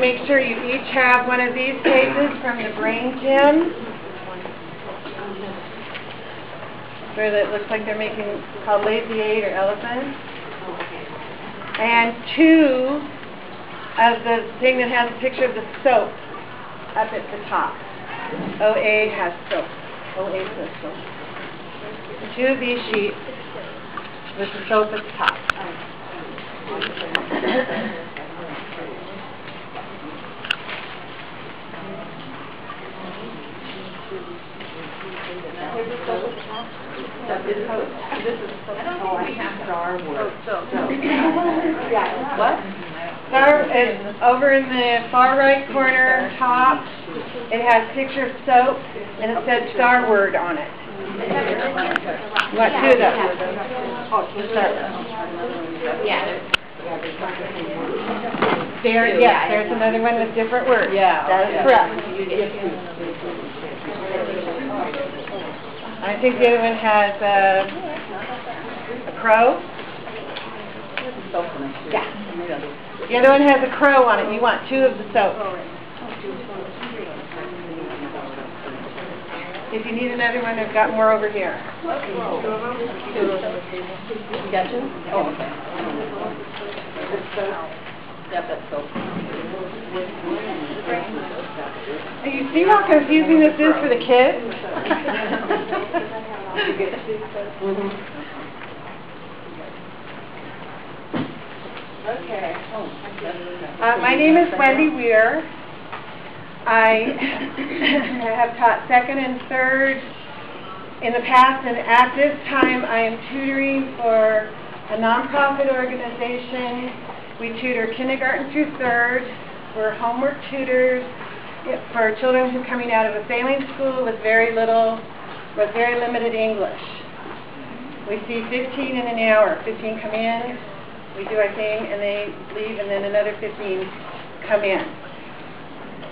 make sure you each have one of these pages from the brain gym, where it looks like they're making, called Lazy 8 or Elephant. And 2 of the thing that has a picture of the soap up at the top. OA has soap. OA says soap. 2 of these sheets with the soap at the top. This is Star Wars. Yeah. What? Star is over in the far right corner, top. It has a picture of soap, and it says Star Word on it. What, 2 of those? Oh, let's start with. Yeah. There, yeah, there's another one with different words. Yeah, that is correct. I think the other one has a crow. Yeah. The other one has a crow on it. You want 2 of the soap. If you need another one, I've got more over here. You got 2? Oh, okay. Yep, that's soap. You see how confusing this is for the kids? Okay. My name is Wendy Weir. I have taught 2nd and 3rd in the past, and at this time I am tutoring for a nonprofit organization. We tutor kindergarten through 3rd. We're homework tutors for children who are coming out of a failing school with very limited English. We see 15 in an hour. 15 come in, we do our thing, and they leave, and then another 15 come in.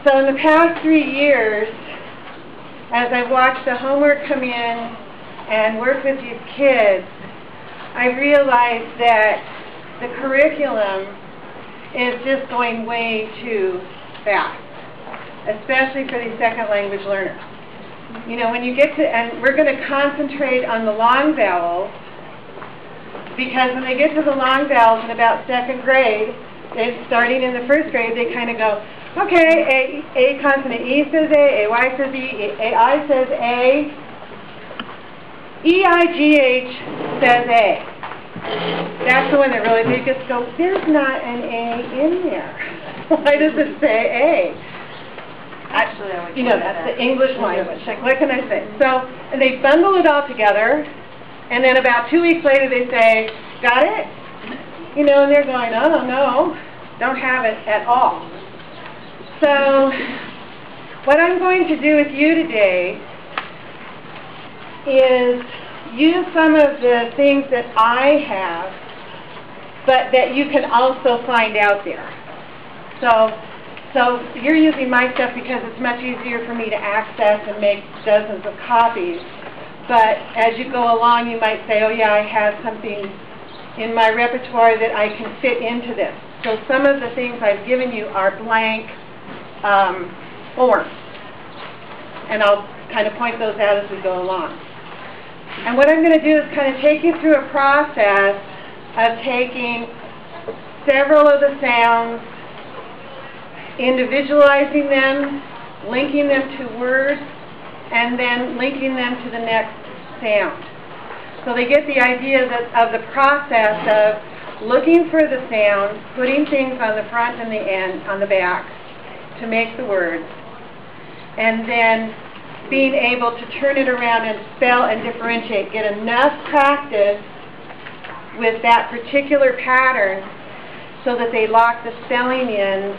So in the past 3 years, as I watched the homework come in and work with these kids, I realized that the curriculum is just going way too fast, especially for these 2nd language learners. You know, when you get to, and we're going to concentrate on the long vowels, because when they get to the long vowels in about 2nd grade, starting in the 1st grade, they kind of go, okay, A consonant E says A, AY says E, AI says A, EIGH says A. That's the one that really they just go, there's not an A in there. Why does it say A? Actually, you know, that's the English language. Like, what can I say? So, and they bundle it all together, and then about 2 weeks later they say, got it? You know, and they're going, oh, no, don't have it at all. So, what I'm going to do with you today is use some of the things that I have, but that you can also find out there. So you're using my stuff because it's much easier for me to access and make dozens of copies. But as you go along, you might say, oh yeah, I have something in my repertoire that I can fit into this. So some of the things I've given you are blank forms. And I'll kind of point those out as we go along. And what I'm going to do is kind of take you through a process of taking several of the sounds, individualizing them, linking them to words, and then linking them to the next sound. So they get the idea of the process of looking for the sound, putting things on the front and the end, on the back, to make the words, and then being able to turn it around and spell and differentiate, get enough practice with that particular pattern so that they lock the spelling in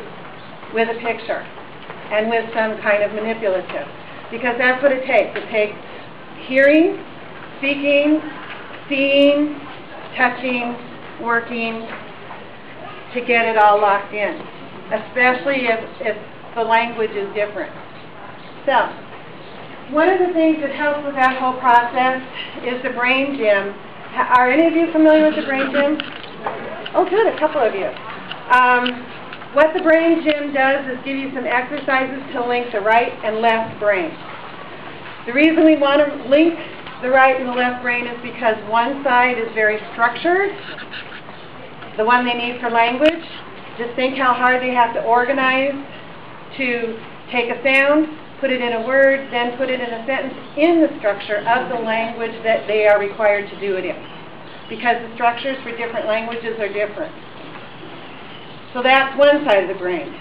with a picture and with some kind of manipulative. Because that's what it takes. It takes hearing, speaking, seeing, touching, working to get it all locked in, especially if the language is different. So, one of the things that helps with that whole process is the brain gym. Are any of you familiar with the brain gym? Oh, good, a couple of you. what the brain gym does is give you some exercises to link the right and left brain. The reason we want to link the right and the left brain is because one side is very structured, the one they need for language. Just think how hard they have to organize to take a sound, put it in a word, then put it in a sentence in the structure of the language that they are required to do it in. Because the structures for different languages are different. So that's one side of the brain.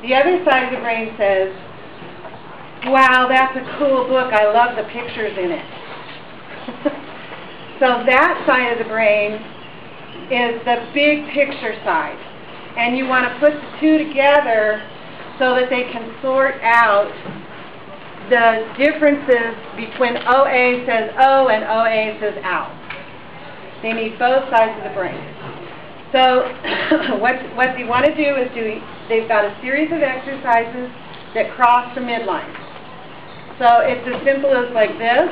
The other side of the brain says, wow, that's a cool book, I love the pictures in it. So that side of the brain is the big picture side. And you want to put the two together so that they can sort out the differences between OA says O and OA says ow. They need both sides of the brain. So what you want to do is they've got a series of exercises that cross the midline. So it's as simple as like this,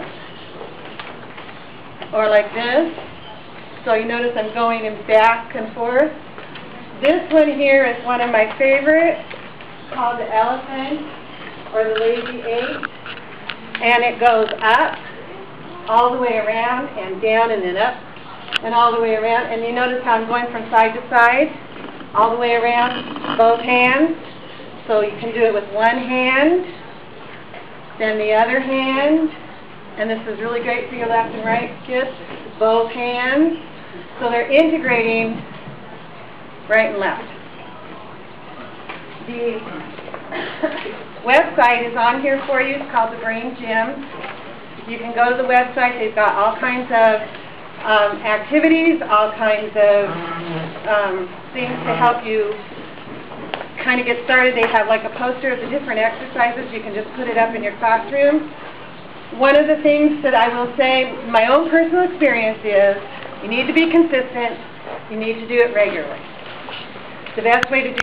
or like this. So you notice I'm going in back and forth. This one here is one of my favorites, called the elephant, or the lazy 8. And it goes up, all the way around, and down, and then up, and all the way around. And you notice how I'm going from side to side, all the way around, both hands. So you can do it with one hand, then the other hand, and this is really great for your left and right kids, both hands. So they're integrating right and left. The website is on here for you. It's called the Brain Gym. You can go to the website. They've got all kinds of activities, all kinds of things to help you kind of get started. They have like a poster of the different exercises. You can just put it up in your classroom. One of the things that I will say, my own personal experience is, you need to be consistent. You need to do it regularly. The best way to do